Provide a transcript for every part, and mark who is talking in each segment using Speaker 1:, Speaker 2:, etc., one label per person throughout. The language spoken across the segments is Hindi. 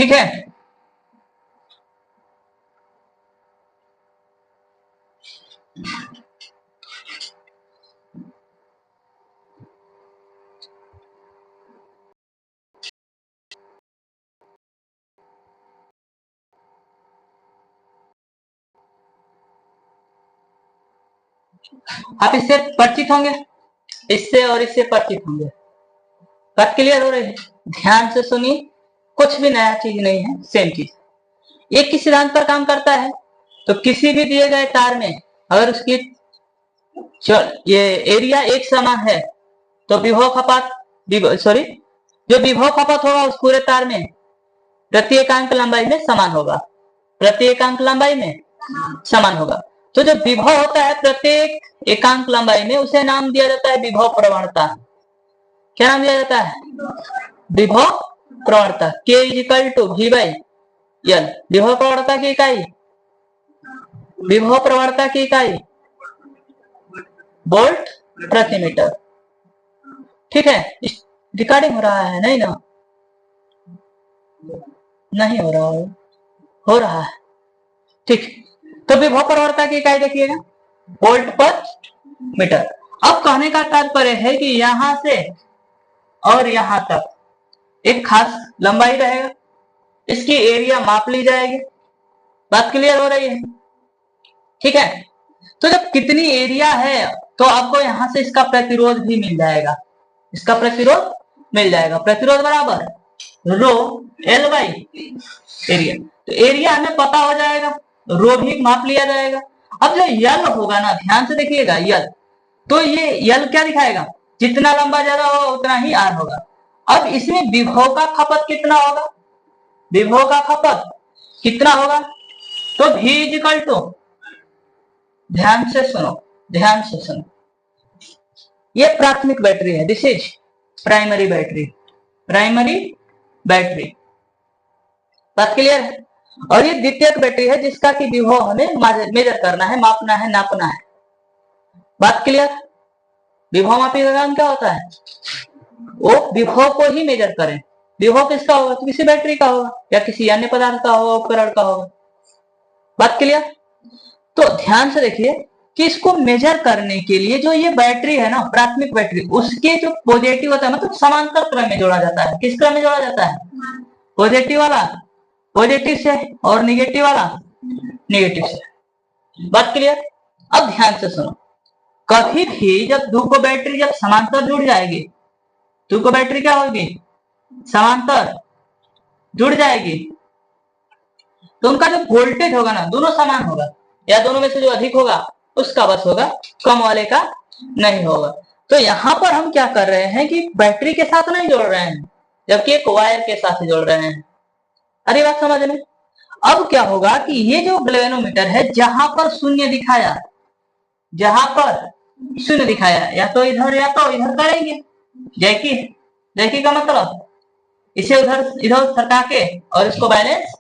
Speaker 1: ठीक है। आप इससे परिचित होंगे, इससे और इससे परिचित होंगे। बात क्लियर हो रही है? ध्यान से सुनिए, कुछ भी नया चीज नहीं है, सेम चीज। एक किस सिद्धांत पर काम करता है? तो किसी भी दिए गए तार में अगर उसकी ये एरिया एक समान है तो विभव खपत जो विभव खपत होगा उस पूरे तार में प्रति एकांक लंबाई में समान होगा, प्रति एकांक लंबाई में समान होगा। तो जो विभव होता है प्रत्येक एकांक लंबाई में, उसे नाम दिया जाता है विभव प्रवणता। क्या नाम दिया जाता है? विभव प्रवणता। K equal to V by L। विभव प्रवणता की इकाई, विभव प्रवणता की इकाई वोल्ट प्रति मीटर। ठीक है, रिकॉर्डिंग हो रहा है नहीं ना? नहीं हो रहा है, हो रहा है। ठीक, तो विभव प्रवणता की इकाई देखिएगा वोल्ट पर मीटर। अब कहने का तात्पर्य है कि यहां से और यहां तक एक खास लंबाई रहेगा, इसकी एरिया माप ली जाएगी। बात क्लियर हो रही है? ठीक है, तो जब कितनी एरिया है तो आपको यहां से इसका प्रतिरोध भी मिल जाएगा, इसका प्रतिरोध मिल जाएगा। प्रतिरोध बराबर रो एल बाई एरिया। तो एरिया हमें पता हो जाएगा, रो भी माप लिया जाएगा। अब जो यल होगा ना, ध्यान से देखिएगा यल, तो ये यल क्या दिखाएगा? जितना लंबा ज्यादा होगा उतना ही आर होगा। अब इसमें विभव का खपत कितना होगा? विभव का खपत कितना होगा? तो V इक्वल टू, ध्यान से सुनो, ध्यान से सुनो, ये प्राथमिक बैटरी है, this is primary battery, primary battery. बात क्लियर है? और ये द्वितीयक बैटरी है जिसका कि विभव हमें मेजर करना है, मापना है, नापना है। बात क्लियर? विभव मापी का काम क्या होता है? वो विभव को ही मेजर करें। विभव किसका होगा? तो किसी बैटरी का होगा या किसी अन्य पदार्थ का होगा, उपकरण का होगा। बात क्लियर? तो ध्यान से देखिए कि इसको मेजर करने के लिए जो ये बैटरी है ना, प्राथमिक बैटरी, उसके जो पॉजिटिव होता है मतलब समांतर क्रम में जोड़ा जाता है। किस क्रम में जोड़ा जाता है? पॉजिटिव वाला पॉजिटिव से और निगेटिव वाला निगेटिव से। बात क्लियर? अब ध्यान से सुनो, कभी भी जब दो को बैटरी जब समांतर जुड़ जाएगी, दो को बैटरी क्या होगी? समांतर जुड़ जाएगी, तो उनका जो वोल्टेज होगा ना, दोनों समान होगा, या दोनों में से जो अधिक होगा उसका बस होगा, कम वाले का नहीं होगा। तो यहां पर हम क्या कर रहे हैं कि बैटरी के साथ नहीं जोड़ रहे हैं, जबकि एक वायर के साथ जोड़ रहे हैं। अरे बात समझ में? अब क्या होगा कि ये जो गैल्वेनोमीटर है, जहां पर शून्य दिखाया, जहां पर शून्य दिखाया, या तो इधर करेंगे। जैकी जैकी का मतलब इसे उधर इधर सरका के और इसको बैलेंस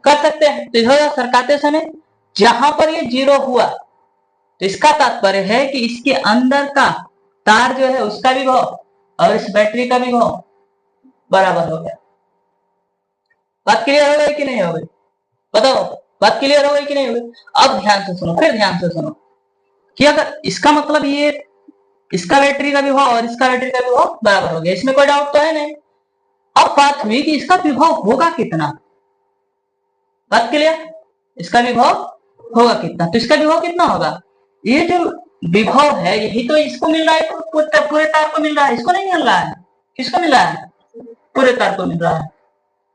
Speaker 1: कर सकते हैं। तो इधर सरकाते समय जहां पर ये जीरो हुआ, तो इसका तात्पर्य है कि इसके अंदर का तार जो है उसका विभव और इस बैटरी का विभव बराबर हो गया। बात क्लियर हो गई कि नहीं हो गई? बताओ, बात क्लियर हो गई कि नहीं हो गई? अब ध्यान से सुनो, फिर ध्यान से सुनो कि अगर इसका मतलब ये इसका बैटरी का विभव और इसका बैटरी का विभव बराबर हो गया, इसमें कोई डाउट तो है नहीं। अब बात हुई कि इसका विभव होगा कितना। बात क्लियर? इसका विभव होगा कितना? तो इसका विभव कितना होगा? ये जो विभव है यही तो इसको मिल रहा है, पूरे तार को मिल रहा है, इसको नहीं मिल रहा है। किसको मिल रहा है? पूरे तार को मिल रहा है।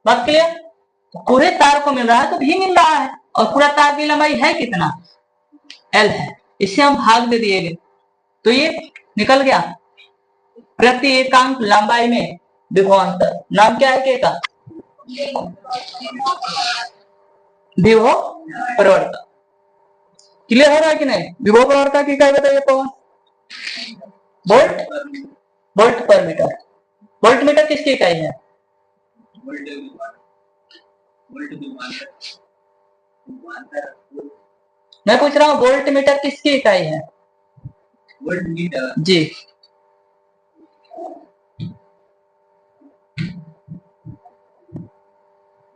Speaker 1: बात क्लियर? पूरे तार को मिल रहा है तो भी मिल रहा है, और पूरा तार की लंबाई है कितना? L है। इससे हम भाग दे दिए तो ये निकल गया प्रति एकांक लंबाई में विभव अंतर। नाम क्या है के का? विभव प्रवणता। क्लियर हो रहा है कि नहीं? विभव प्रवणता की क्या बताइए पवन? वोल्ट वोल्ट पर मीटर। वोल्ट मीटर किसकी इकाई है? मैं पूछ रहा हूँ वोल्ट मीटर किसकी इकाई है? वोल्ट मीटर जी।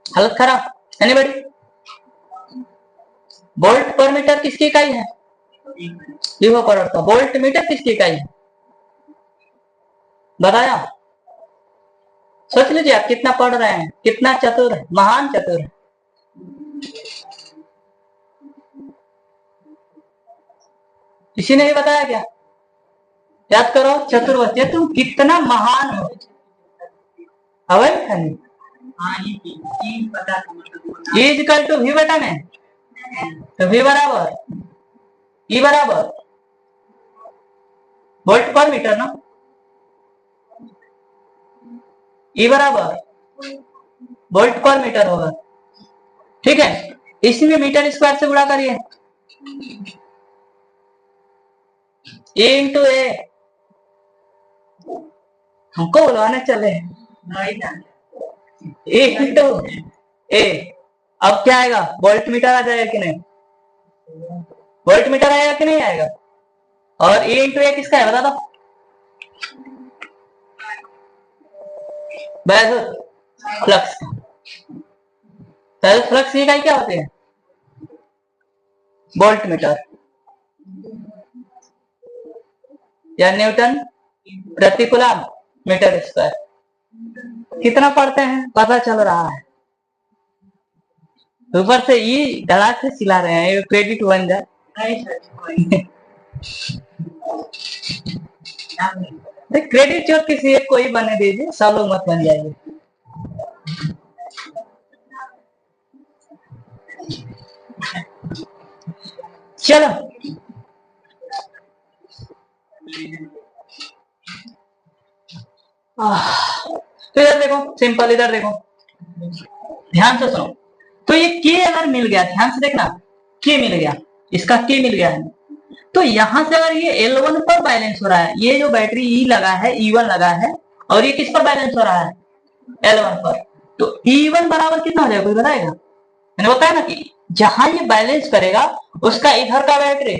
Speaker 1: हालत खराब। एनीबॉडी? वोल्ट पर मीटर किसकी इकाई है? विभव परिवर्तन। वोल्ट मीटर किसकी इकाई है? बताया? सोच लीजिए आप कितना पढ़ रहे हैं, कितना चतुर है, महान चतुर है। किसी ने भी बताया क्या? याद करो चतुर बच्चे, तुम कितना महान हो। अवय खानी इज इक्वल टू वी बटा में, तो वी बराबर ई बराबर वोल्ट पर मीटर ना, ई बराबर वोल्ट पर मीटर होगा। ठीक है, इसमें मीटर स्क्वायर से गुणा करिए, ए इंटू ए। हमको बुलवाने चले ए इंटू ए। अब क्या आएगा? वोल्ट मीटर आ जाएगा कि नहीं? वोल्ट मीटर आएगा कि नहीं आएगा? और ए इंटू ए किसका है बता दो? फ्लक्स। फ्लक्स की इकाई क्या होती है? वोल्ट मीटर या न्यूटन प्रति कूलम मीटर स्क्वायर। कितना पढ़ते हैं पता चल रहा है। ऊपर से ये धड़ाक से सिला रहे हैं, क्रेडिट बन जाए। क्रेडिट जो किसी एक को ही बने दीजिए, सब लोग मत बन जाइए। चलो तो इधर देखो, सिंपल इधर देखो, ध्यान से सुनो। तो ये के अगर मिल गया, ध्यान से देखना, के मिल गया, इसका के मिल गया है, तो यहां से अगर ये L1 पर बैलेंस हो रहा है, ये जो बैटरी E लगा है, E1 लगा है, और ये किस पर बैलेंस हो रहा है? L1 पर। तो E1 बराबर कितना हो जाएगा, कोई बताएगा? मैंने बताया ना कि जहां ये बैलेंस करेगा उसका इधर का बैटरी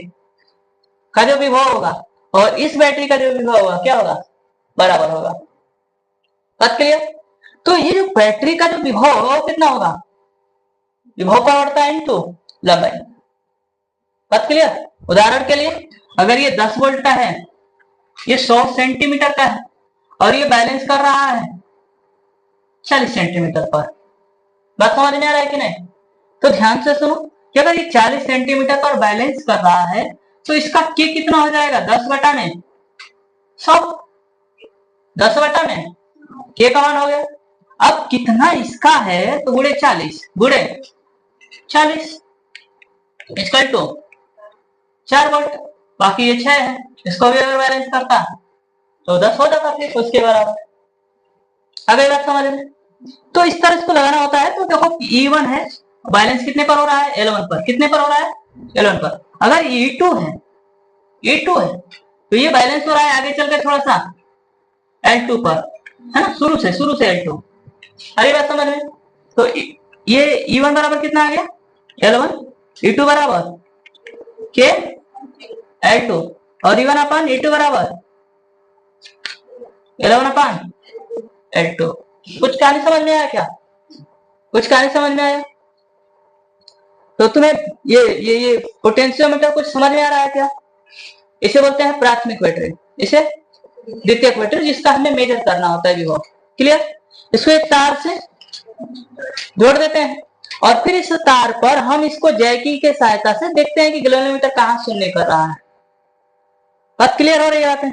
Speaker 1: का जो विभव होगा और इस बैटरी का जो विभव होगा क्या होगा? बराबर होगा। बात क्लियर? तो ये जो बैटरी का जो विभव होगा वो कितना होगा? विभव का बढ़ता है इनटू लंबाई। बात क्लियर? उदाहरण के लिए अगर ये 10 वोल्ट का है, ये 100 सेंटीमीटर का है और ये बैलेंस कर रहा है 40 सेंटीमीटर पर। बात समझ में आ रहा है कि नहीं? तो ध्यान से सुनो कि अगर ये 40 सेंटीमीटर पर बैलेंस कर रहा है तो इसका के कितना हो जाएगा? 10 बटा में 100। 10 बटा में के का मान हो गया। अब कितना इसका है तो गुणे 40 इक्वल टू 4 वोल्ट। बाकी ये 6 है, इसको भी अगर बैलेंस करता तो 10 हो जाता फिर उसके बराबर। अगली बात समझ में? तो इस तरह इसको लगाना होता है। तो देखो E1 है, बैलेंस कितने पर हो रहा है? L1 पर। कितने पर हो रहा है? L1 पर। अगर E2 है तो ये बैलेंस हो रहा है आगे चल के थोड़ा सा L2 पर, है ना, शुरू से L2। अरे बात समझ में? तो ये E1 बराबर कितना आ गया? L1। E2 बराबर के L2 और E1 अपन E2 बराबर L1 अपन L2। कुछ कहानी समझ में आया क्या? कुछ कहानी समझ में आया? तो तुम्हें ये पोटेंशियोमीटर कुछ समझ में आ रहा है क्या? इसे बोलते हैं प्राथमिक बैटरी, इसे द्वितीयक बैटरी, जिसका हमें मेजर करना होता है विभव। क्लियर? इसको एक तार से जोड़ देते हैं और फिर इस तार पर हम इसको जैकी के सहायता से देखते हैं कि गैल्वेनोमीटर कहां शून्य कर रहा है। बात क्लियर हो रही है?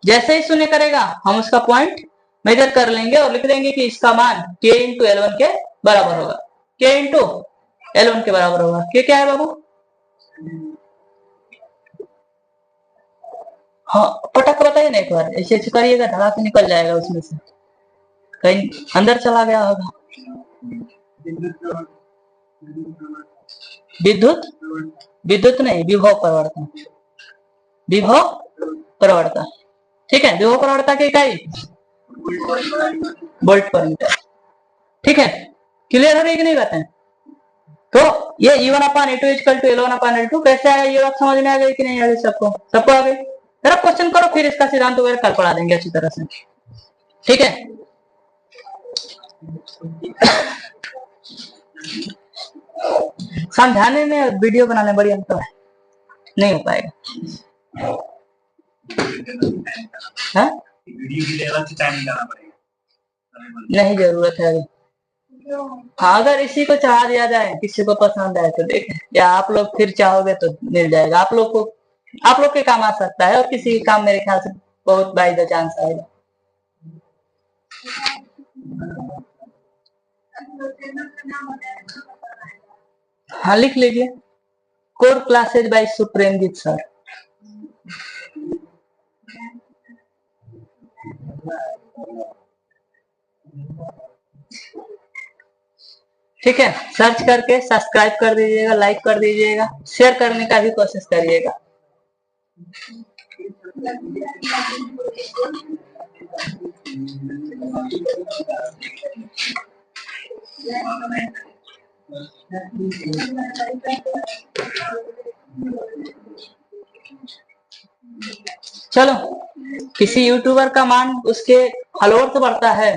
Speaker 1: जैसे ही शून्य करेगा हम उसका पॉइंट मेजर कर लेंगे और लिख देंगे कि इसका मान K इंटू L1 के बराबर होगा। K इंटू L1 के बराबर होगा। K क्या है बाबू? हाँ पटक बताइए ना एक बार, ऐसे ऐसे करिएगा, धड़ा से निकल जाएगा उसमें से, कहीं अंदर चला गया होगा। विद्युत नहीं, विभव परिवर्तन। ठीक है, विभव परिवर्तन की इकाई वोल्ट पर मीटर। ठीक है, क्लियर हो रही है कि नहीं बातें? तो ये E1 upon E2 equal to L1 upon L2 कैसे आया, ये बात समझ में आ गई कि नहीं आ गई? सबको आ गई? जरा क्वेश्चन करो, फिर इसका सिद्धांत वगैरह कल पढ़ा देंगे अच्छी तरह से। ठीक है, समझाने में वीडियो बनाने में बड़ी अंतर है, नहीं हो पाएगा। हाँ? वीडियो के लिए अलग से टाइम निकालना पड़ेगा, नहीं जरूरत है अभी। हाँ, अगर इसी को चाह दिया जाए, किसी को पसंद आए तो देखें, या आप लोग फिर चाहोगे तो मिल जाएगा। आप लोग को, आप लोग के काम आ सकता है, और किसी के काम मेरे ख्याल से बहुत बाई द चांस आएगा। हाँ, लिख लीजिए, कोर क्लासेज बाय सुप्रेमजीत सर। ठीक है, सर्च करके सब्सक्राइब कर दीजिएगा, लाइक कर दीजिएगा, शेयर करने का भी कोशिश करिएगा। चलो, किसी यूट्यूबर का मान उसके फॉलोअर्स बढ़ता है,